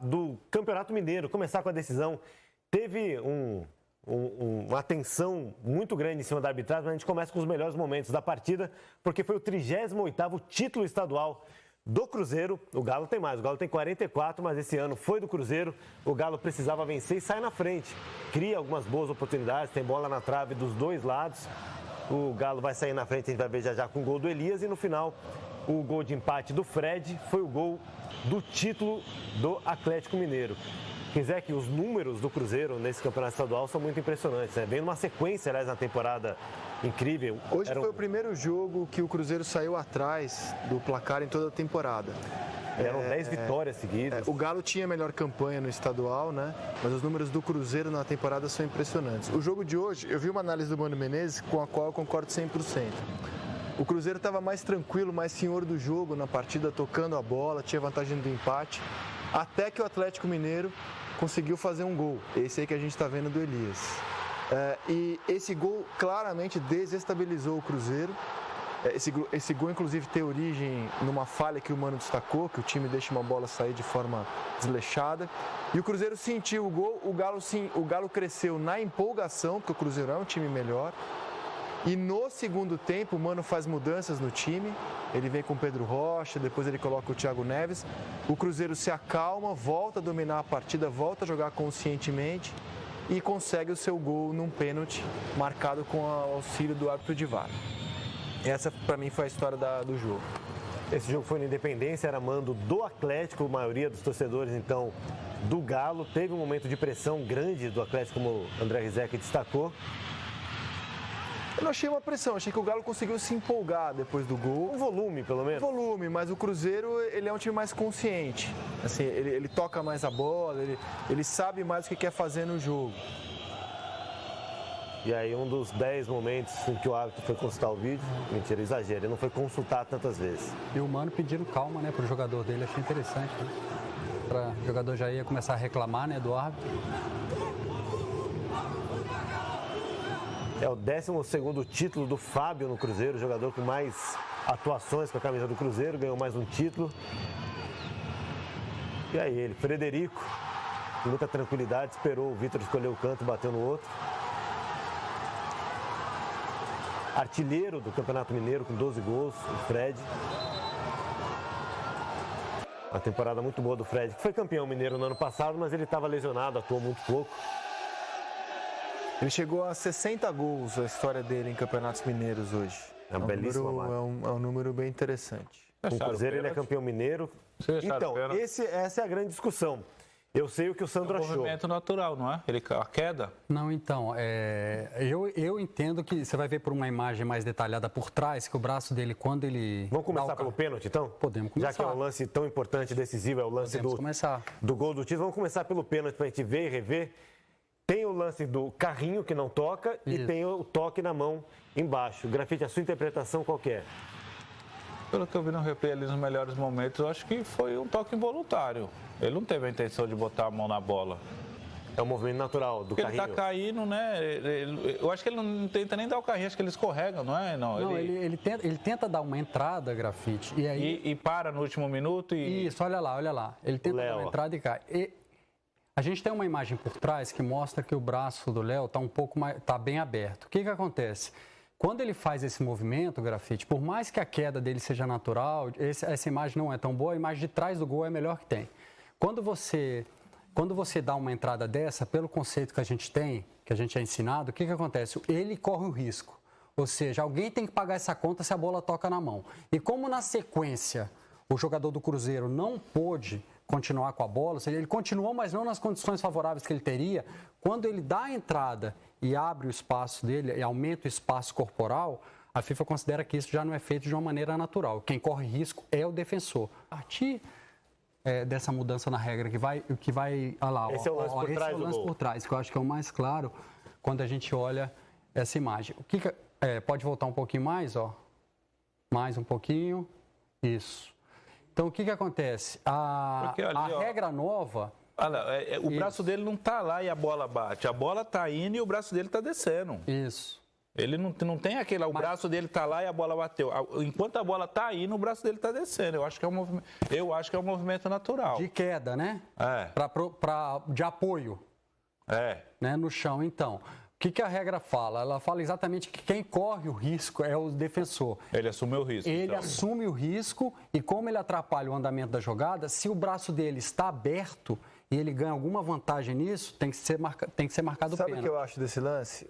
do Campeonato Mineiro, começar com a decisão. Teve uma tensão muito grande em cima da arbitragem, mas a gente começa com os melhores momentos da partida, porque foi o 38º título estadual do Cruzeiro. O Galo tem mais, o Galo tem 44, mas esse ano foi do Cruzeiro. O Galo precisava vencer e sai na frente. Cria algumas boas oportunidades, tem bola na trave dos dois lados. O Galo vai sair na frente, a gente vai ver já com o gol do Elias. E no final, o gol de empate do Fred foi o gol do título do Atlético Mineiro. Quiser que os números do Cruzeiro nesse campeonato estadual são muito impressionantes, né? Vem numa sequência, aliás, na temporada incrível. Hoje foi o primeiro jogo que o Cruzeiro saiu atrás do placar em toda a temporada. Eram 10 vitórias seguidas. O Galo tinha a melhor campanha no estadual, né? Mas os números do Cruzeiro na temporada são impressionantes. O jogo de hoje, eu vi uma análise do Mano Menezes com a qual eu concordo 100%. O Cruzeiro estava mais tranquilo, mais senhor do jogo na partida, tocando a bola, tinha vantagem do empate, até que o Atlético Mineiro conseguiu fazer um gol. Esse aí que a gente está vendo do Elias. E esse gol claramente desestabilizou o Cruzeiro. Esse gol, inclusive, tem origem numa falha que o Mano destacou, que o time deixa uma bola sair de forma desleixada. E o Cruzeiro sentiu o gol, o Galo cresceu na empolgação, porque o Cruzeiro é um time melhor. E no segundo tempo, o Mano faz mudanças no time. Ele vem com o Pedro Rocha, depois ele coloca o Thiago Neves. O Cruzeiro se acalma, volta a dominar a partida, volta a jogar conscientemente e consegue o seu gol num pênalti marcado com o auxílio do árbitro de VAR. Essa, para mim, foi a história do jogo. Esse jogo foi na Independência, era mando do Atlético, a maioria dos torcedores, então, do Galo. Teve um momento de pressão grande do Atlético, como o André Rizek destacou. Eu não achei uma pressão, achei que o Galo conseguiu se empolgar depois do gol. Um volume, pelo menos. Um volume, mas o Cruzeiro, ele é um time mais consciente. Assim, ele toca mais a bola, ele sabe mais o que quer fazer no jogo. E aí, um dos 10 momentos em que o árbitro foi consultar o vídeo, mentira, exagero, ele não foi consultar tantas vezes. E o Mano pedindo calma, né, pro jogador dele, achei interessante, né? O jogador já ia começar a reclamar, né, do árbitro. É o 12º título do Fábio no Cruzeiro, jogador com mais atuações com a camisa do Cruzeiro, ganhou mais um título. E aí ele, Frederico, com muita tranquilidade, esperou o Vitor escolher o canto e bateu no outro. Artilheiro do Campeonato Mineiro com 12 gols, o Fred. Uma temporada muito boa do Fred, que foi campeão mineiro no ano passado, mas ele estava lesionado, atuou muito pouco. Ele chegou a 60 gols, a história dele em campeonatos mineiros hoje. É um belíssimo número, é um número bem interessante. O Cruzeiro, ele é campeão mineiro. Então, essa é a grande discussão. Eu sei o que o Sandro achou. É um movimento natural, não é? A queda? Não, então, eu entendo que você vai ver por uma imagem mais detalhada por trás, que o braço dele, quando ele... Vamos começar pelo pênalti, então? Podemos começar. Já que é um lance tão importante, decisivo, é o lance do gol do título. Vamos começar pelo pênalti para a gente ver e rever. Tem o lance do carrinho que não toca e tem o toque na mão embaixo. Grafite, a sua interpretação qual que é? Pelo que eu vi no replay ali nos melhores momentos, eu acho que foi um toque involuntário. Ele não teve a intenção de botar a mão na bola. É um movimento natural do carrinho. Ele tá caindo, né? Eu acho que ele não tenta nem dar o carrinho, acho que ele escorrega, não é? Não, ele tenta dar uma entrada, Grafite, e aí... E para no último minuto e... Isso, olha lá. Ele tenta dar uma entrada e cai. A gente tem uma imagem por trás que mostra que o braço do Léo tá bem aberto. O que acontece? Quando ele faz esse movimento, Grafite, por mais que a queda dele seja natural, essa imagem não é tão boa, a imagem de trás do gol é a melhor que tem. Quando você dá uma entrada dessa, pelo conceito que a gente tem, que a gente é ensinado, o que acontece? Ele corre o risco. Ou seja, alguém tem que pagar essa conta se a bola toca na mão. E como na sequência o jogador do Cruzeiro não pôde continuar com a bola, ou seja, ele continuou, mas não nas condições favoráveis que ele teria, quando ele dá a entrada e abre o espaço dele e aumenta o espaço corporal, a FIFA considera que isso já não é feito de uma maneira natural. Quem corre risco é o defensor. A partir dessa mudança na regra que vai olha lá, esse é o lance por trás do gol. Por trás, que eu acho que é o mais claro quando a gente olha essa imagem. Pode voltar um pouquinho mais, ó. Mais um pouquinho. Isso. Então, o que acontece? A regra nova... o braço dele não está lá e a bola bate. A bola está indo e o braço dele está descendo. Isso. Ele não tem aquele... O braço dele tá lá e a bola bateu. Enquanto a bola tá indo, o braço dele tá descendo. Eu acho que é um movimento natural. De queda, né? De apoio. Né? No chão, então. O que a regra fala? Ela fala exatamente que quem corre o risco é o defensor. Ele assume o risco. Ele assume o risco e como ele atrapalha o andamento da jogada, se o braço dele está aberto e ele ganha alguma vantagem nisso, tem que ser marcado Sabe pênalti. o que eu acho desse lance?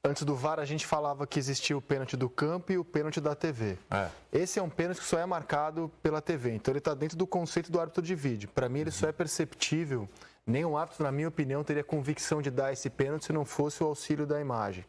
Antes do VAR, a gente falava que existia o pênalti do campo e o pênalti da TV. Esse é um pênalti que só é marcado pela TV. Então, ele está dentro do conceito do árbitro de vídeo. Para mim, ele só é perceptível. Nenhum árbitro, na minha opinião, teria convicção de dar esse pênalti se não fosse o auxílio da imagem.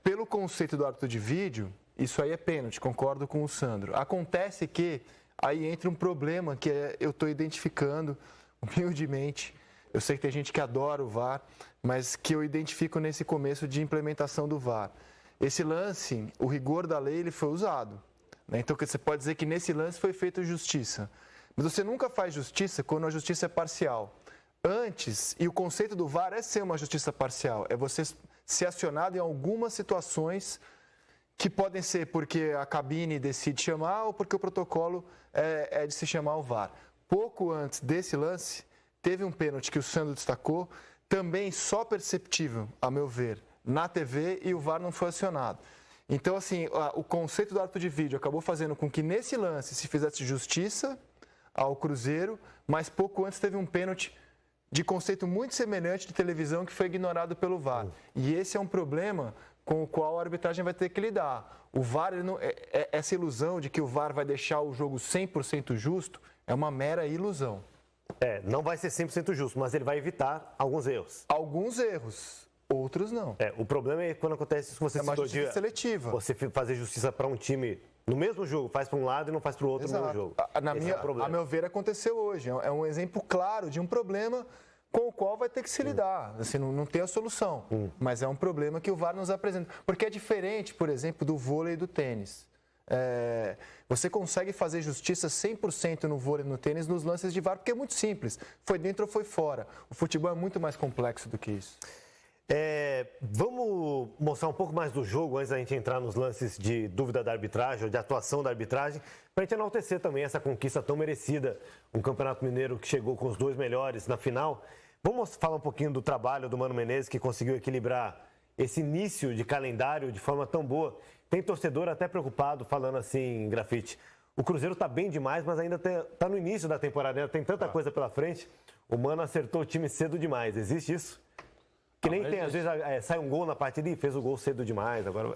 Pelo conceito do árbitro de vídeo, isso aí é pênalti, concordo com o Sandro. Acontece que aí entra um problema que eu estou identificando humildemente. Eu sei que tem gente que adora o VAR, mas que eu identifico nesse começo de implementação do VAR. Esse lance, o rigor da lei, ele foi usado. Né? Então, você pode dizer que nesse lance foi feita justiça. Mas você nunca faz justiça quando a justiça é parcial. Antes, e o conceito do VAR é ser uma justiça parcial, é você ser acionado em algumas situações que podem ser porque a cabine decide chamar ou porque o protocolo é de se chamar o VAR. Pouco antes desse lance, teve um pênalti que o Sandro destacou, também só perceptível, a meu ver, na TV e o VAR não foi acionado. Então, assim, o conceito do árbitro de vídeo acabou fazendo com que nesse lance se fizesse justiça ao Cruzeiro, mas pouco antes teve um pênalti de conceito muito semelhante de televisão que foi ignorado pelo VAR. E esse é um problema com o qual a arbitragem vai ter que lidar. O VAR, essa ilusão de que o VAR vai deixar o jogo 100% justo, é uma mera ilusão. Não vai ser 100% justo, mas ele vai evitar alguns erros. Alguns erros, outros não. O problema é quando acontece isso que você uma justiça seletiva. Você fazer justiça para um time no mesmo jogo, faz para um lado e não faz para o outro no mesmo jogo. A meu ver, aconteceu hoje. É um exemplo claro de um problema com o qual vai ter que se lidar. Assim, não tem a solução, mas é um problema que o VAR nos apresenta. Porque é diferente, por exemplo, do vôlei e do tênis. Você consegue fazer justiça 100% no vôlei e no tênis nos lances de VAR, porque é muito simples. Foi dentro ou foi fora. O futebol é muito mais complexo do que isso. Vamos mostrar um pouco mais do jogo antes da gente entrar nos lances de dúvida da arbitragem ou de atuação da arbitragem, para a gente enaltecer também essa conquista tão merecida, um Campeonato Mineiro que chegou com os dois melhores na final. Vamos falar um pouquinho do trabalho do Mano Menezes, que conseguiu equilibrar esse início de calendário de forma tão boa. Tem torcedor até preocupado falando assim, Grafite, o Cruzeiro está bem demais, mas ainda está no início da temporada, ainda tem tanta coisa pela frente. O Mano acertou o time cedo demais, existe isso? Que nem tem, às vezes, sai um gol na partida e fez o gol cedo demais. Agora...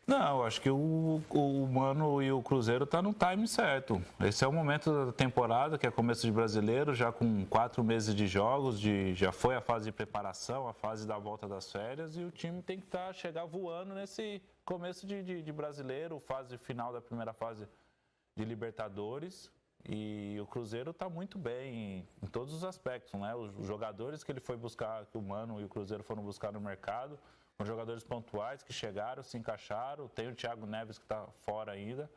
Não, eu acho que o Mano e o Cruzeiro estão no time certo. Esse é o momento da temporada, que é começo de brasileiro, já com 4 meses de jogos, já foi a fase de preparação, a fase da volta das férias, e o time tem que chegar voando nesse começo de brasileiro, fase final da primeira fase de Libertadores. E o Cruzeiro está muito bem em todos os aspectos, né? Os jogadores que ele foi buscar, que o Mano e o Cruzeiro foram buscar no mercado, são jogadores pontuais que chegaram, se encaixaram. Tem o Thiago Neves que está fora ainda.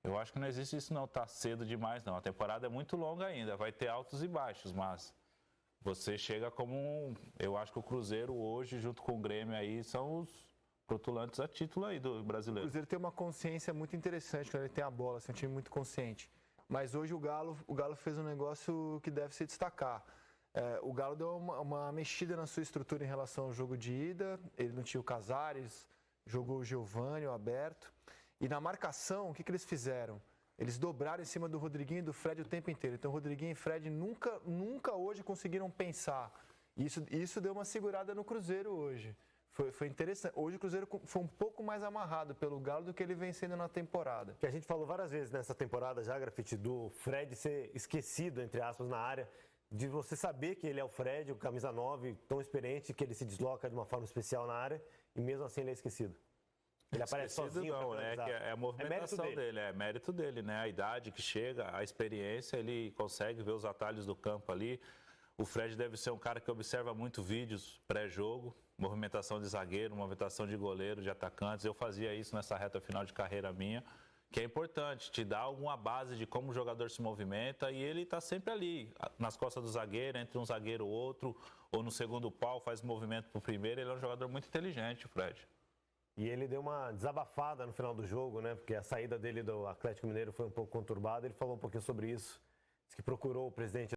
Eu acho que não existe isso não, tá cedo demais não. A temporada é muito longa ainda, vai ter altos e baixos, mas você chega como eu acho que o Cruzeiro hoje, junto com o Grêmio aí, são os rotulantes a título aí do brasileiro. O Cruzeiro tem uma consciência muito interessante quando ele tem a bola, assim, um time muito consciente. Mas hoje o Galo fez um negócio que deve se destacar. O Galo deu uma mexida na sua estrutura em relação ao jogo de ida. Ele não tinha o Casares, jogou o Giovani, o aberto. E na marcação, o que eles fizeram? Eles dobraram em cima do Rodriguinho e do Fred o tempo inteiro. Então, Rodriguinho e Fred nunca hoje conseguiram pensar. Isso deu uma segurada no Cruzeiro hoje. Foi interessante. Hoje o Cruzeiro foi um pouco mais amarrado pelo Galo do que ele vem sendo na temporada. Que a gente falou várias vezes nessa temporada já, Grafite, do Fred ser esquecido, entre aspas, na área, de você saber que ele é o Fred, o camisa 9, tão experiente, que ele se desloca de uma forma especial na área e mesmo assim ele é esquecido. Ele aparece sozinho. Não, é a movimentação dele, é mérito dele, né? A idade que chega, a experiência, ele consegue ver os atalhos do campo ali. O Fred deve ser um cara que observa muito vídeos pré-jogo, movimentação de zagueiro, movimentação de goleiro, de atacantes. Eu fazia isso nessa reta final de carreira minha. que é importante, te dá alguma base de como o jogador se movimenta e ele está sempre ali, nas costas do zagueiro, entre um zagueiro e outro, ou no segundo pau, faz movimento para o primeiro. Ele é um jogador muito inteligente, o Fred. E ele deu uma desabafada no final do jogo, né? Porque a saída dele do Atlético Mineiro foi um pouco conturbada. Ele falou um pouquinho sobre isso. Disse que procurou o presidente